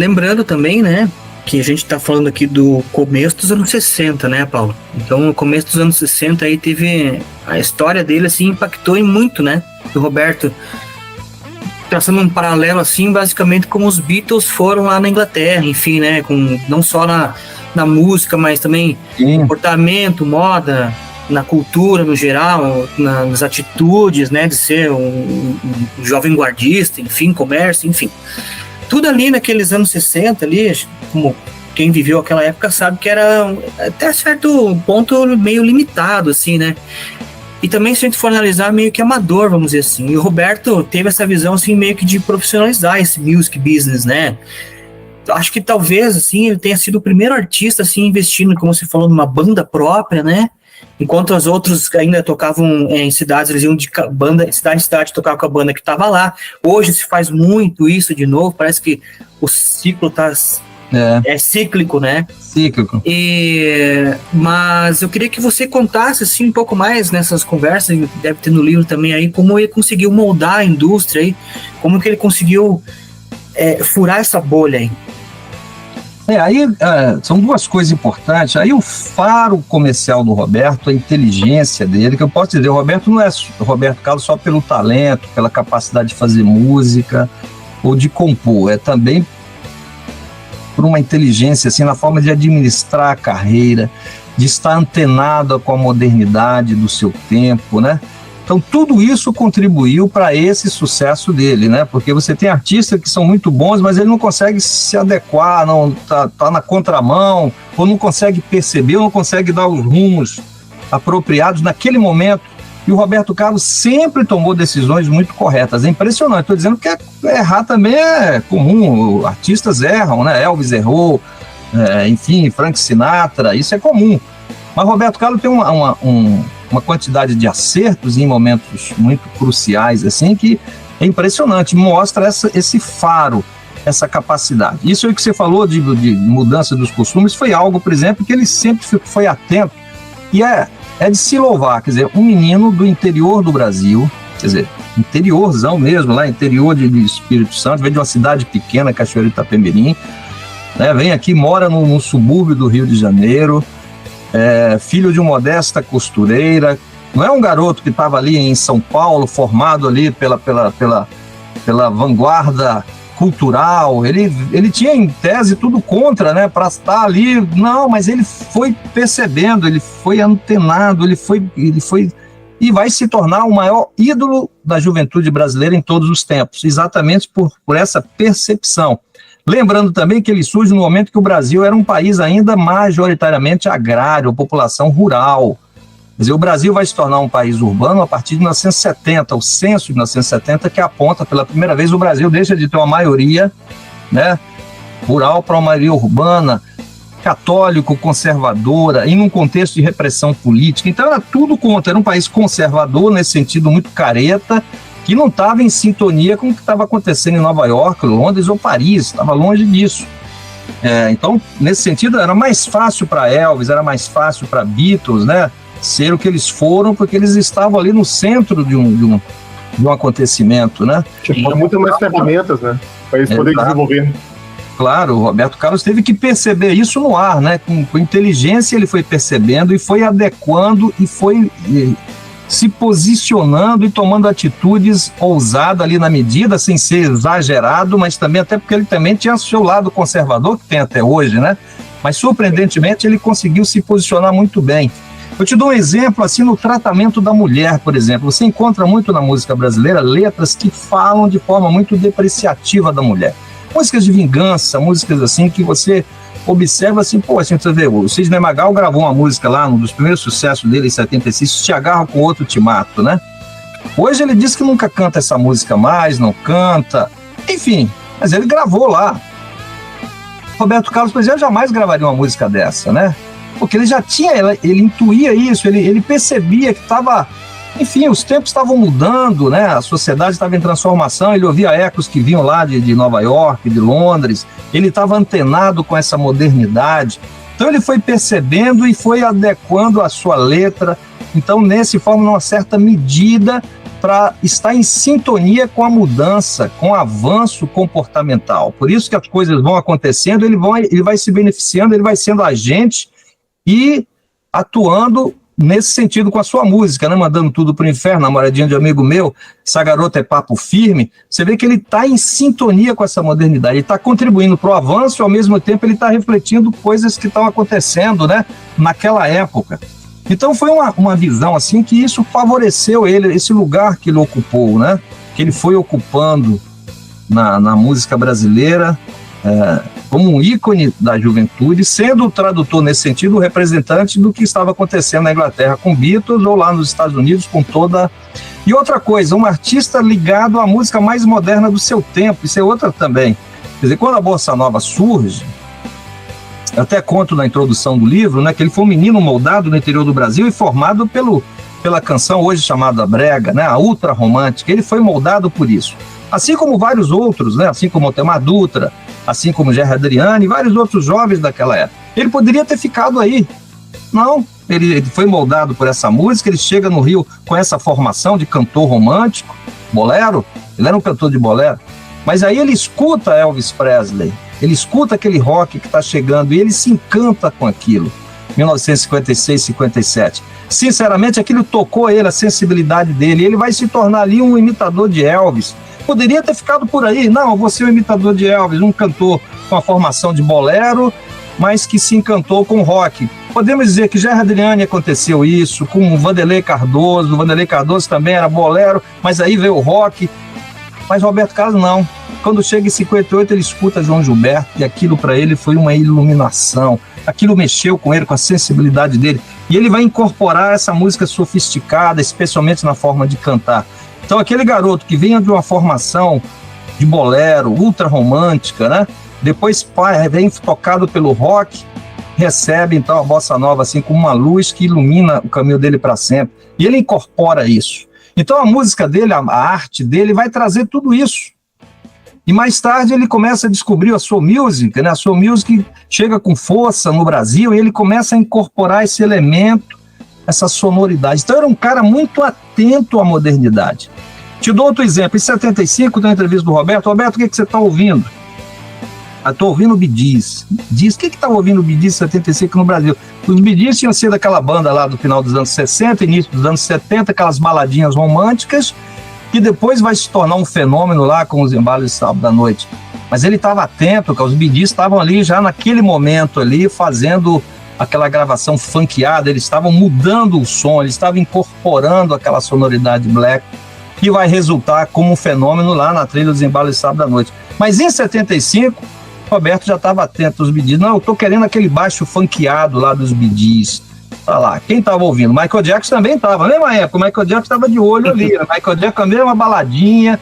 Lembrando também, né, que a gente está falando aqui do começo dos anos 60, né, Paulo? Então, no começo dos anos 60 aí teve a história dele, assim, impactou em muito, né? O Roberto, traçando um paralelo, assim, basicamente como os Beatles foram lá na Inglaterra, enfim, né? Com, não só na música, mas também comportamento, moda, na cultura no geral, nas atitudes, né? De ser um jovem guardista, enfim, comércio, enfim. Tudo ali naqueles anos 60 ali, como quem viveu aquela época sabe que era até certo ponto meio limitado, assim, né? E também, se a gente for analisar, meio que amador, vamos dizer assim. E o Roberto teve essa visão, assim, meio que de profissionalizar esse music business, né? Acho que talvez, assim, ele tenha sido o primeiro artista, assim, investindo, como você falou, numa banda própria, né? Enquanto os outros ainda tocavam em cidades, eles iam de banda, cidade em cidade, tocavam com a banda que estava lá. Hoje se faz muito isso de novo, parece que o ciclo tá... É cíclico, né? Cíclico. Mas eu queria que você contasse assim, um pouco mais nessas conversas, deve ter no livro também aí, como ele conseguiu moldar a indústria aí, como que ele conseguiu furar essa bolha aí. Aí são duas coisas importantes. Aí o faro comercial do Roberto, a inteligência dele, que eu posso dizer, o Roberto não é o Roberto Carlos só pelo talento, pela capacidade de fazer música ou de compor, é também por uma inteligência assim, na forma de administrar a carreira, de estar antenado com a modernidade do seu tempo, né? Então tudo isso contribuiu para esse sucesso dele, né? Porque você tem artistas que são muito bons, mas ele não consegue se adequar, não tá na contramão, ou não consegue perceber, ou não consegue dar os rumos apropriados naquele momento. E o Roberto Carlos sempre tomou decisões muito corretas. É impressionante. Estou dizendo que errar também é comum. Artistas erram, né? Elvis errou, enfim, Frank Sinatra, isso é comum. Mas Roberto Carlos tem uma quantidade de acertos em momentos muito cruciais, assim, que é impressionante. Mostra esse faro, essa capacidade. Isso aí que você falou de mudança dos costumes foi algo, por exemplo, que ele sempre foi atento. E é de se louvar, quer dizer, um menino do interior do Brasil, quer dizer, interiorzão mesmo, lá interior de Espírito Santo, vem de uma cidade pequena, Cachoeiro de Itapemirim, né, vem aqui, mora no subúrbio do Rio de Janeiro, filho de uma modesta costureira, não é um garoto que estava ali em São Paulo, formado ali pela vanguarda cultural, ele tinha em tese tudo contra, né, para estar ali, não, mas ele foi percebendo, ele foi antenado, ele foi e vai se tornar o maior ídolo da juventude brasileira em todos os tempos, exatamente por essa percepção. Lembrando também que ele surge no momento que o Brasil era um país ainda majoritariamente agrário, população rural. Quer dizer, o Brasil vai se tornar um país urbano a partir de 1970, o censo de 1970 que aponta pela primeira vez o Brasil deixa de ter uma maioria, né, rural para uma maioria urbana, católico, conservadora, e num contexto de repressão política. Então era tudo contra, era um país conservador, nesse sentido muito careta, que não estava em sintonia com o que estava acontecendo em Nova York, Londres ou Paris, estava longe disso. Então, nesse sentido, era mais fácil para Elvis, era mais fácil para Beatles, né, ser o que eles foram, porque eles estavam ali no centro de um acontecimento, né? Tinha muito mais ferramentas, né, para eles poderem desenvolver. Claro, o Roberto Carlos teve que perceber isso no ar, né? Com inteligência ele foi percebendo e foi adequando e foi se posicionando e tomando atitudes ousadas ali na medida, sem ser exagerado, mas também até porque ele também tinha seu lado conservador, que tem até hoje, né? Mas surpreendentemente ele conseguiu se posicionar muito bem. Eu te dou um exemplo, assim, no tratamento da mulher, por exemplo. Você encontra muito na música brasileira letras que falam de forma muito depreciativa da mulher. Músicas de vingança, músicas assim que você observa assim, pô, assim, você vê, o Sidney Magal gravou uma música lá, um dos primeiros sucessos dele em 76, Te Agarro com Outro Te Mato, né? Hoje ele diz que nunca canta essa música mais, não canta, enfim, mas ele gravou lá. Roberto Carlos, por exemplo, jamais gravaria uma música dessa, né? Porque ele já tinha, ele intuía isso, ele percebia que estava, enfim, os tempos estavam mudando, né? A sociedade estava em transformação, ele ouvia ecos que vinham lá de Nova York, de Londres, ele estava antenado com essa modernidade, então ele foi percebendo e foi adequando a sua letra, então numa certa medida, para estar em sintonia com a mudança, com o avanço comportamental. Por isso que as coisas vão acontecendo, ele vai se beneficiando, ele vai sendo agente e atuando nesse sentido com a sua música, né? Mandando tudo pro inferno, namoradinha de amigo meu, essa garota é papo firme. Você vê que ele está em sintonia com essa modernidade, ele está contribuindo para o avanço e ao mesmo tempo ele está refletindo coisas que estão acontecendo, né, naquela época. Então foi uma visão assim que isso favoreceu ele, esse lugar que ele ocupou, né, que ele foi ocupando na música brasileira, como um ícone da juventude, sendo o tradutor nesse sentido, o representante do que estava acontecendo na Inglaterra com Beatles ou lá nos Estados Unidos com toda... E outra coisa, um artista ligado à música mais moderna do seu tempo, isso é outra também. Quer dizer, quando a Bossa Nova surge, eu até conto na introdução do livro, né, que ele foi um menino moldado no interior do Brasil e formado pela canção hoje chamada brega, né, a ultra romântica. Ele foi moldado por isso. Assim como vários outros, né, assim como o Altemar Dutra, assim como Gerry Adriani e vários outros jovens daquela época. Ele poderia ter ficado aí. Não, ele foi moldado por essa música, ele chega no Rio com essa formação de cantor romântico, bolero, ele era um cantor de bolero, mas aí ele escuta Elvis Presley, ele escuta aquele rock que está chegando e ele se encanta com aquilo, 1956, 57. Sinceramente, aquilo tocou ele, a sensibilidade dele, e ele vai se tornar ali um imitador de Elvis. Poderia ter ficado por aí, não, eu vou ser um imitador de Elvis, um cantor com a formação de bolero, mas que se encantou com rock. Podemos dizer que Gerry Adriani aconteceu isso, com o Vanderlei Cardoso também era bolero, mas aí veio o rock. Mas Roberto Carlos não. Quando chega em 58, ele escuta João Gilberto, e aquilo para ele foi uma iluminação. Aquilo mexeu com ele, com a sensibilidade dele. E ele vai incorporar essa música sofisticada, especialmente na forma de cantar. Então aquele garoto que vinha de uma formação de bolero, ultra romântica, né? Depois vem tocado pelo rock, recebe então a bossa nova assim como uma luz que ilumina o caminho dele para sempre. E ele incorpora isso. Então a música dele, a arte dele vai trazer tudo isso. E mais tarde ele começa a descobrir a soul music, né? A soul music chega com força no Brasil e ele começa a incorporar esse elemento, essa sonoridade. Então era um cara muito atento à modernidade. Te dou outro exemplo. Em 75, na entrevista do Roberto, o que você está ouvindo? Estou ouvindo o Bee Gees. Diz, o que estava ouvindo o Bee Gees em 75 no Brasil? Os Bee Gees tinham sido aquela banda lá do final dos anos 60, início dos anos 70, aquelas baladinhas românticas, que depois vai se tornar um fenômeno lá com os embalos de sábado à noite. Mas ele estava atento, que os Bee Gees estavam ali já naquele momento ali, fazendo aquela gravação funkeada, eles estavam mudando o som, eles estavam incorporando aquela sonoridade black, que vai resultar como um fenômeno lá na trilha dos embalos de sábado à noite. Mas em 75, Roberto já estava atento aos Bee Gees. Não, eu tô querendo aquele baixo funkeado lá dos Bee Gees. Tá lá, quem estava ouvindo? Michael Jackson também estava, na mesma época, o Michael Jackson estava de olho ali, o Michael Jackson também era uma baladinha,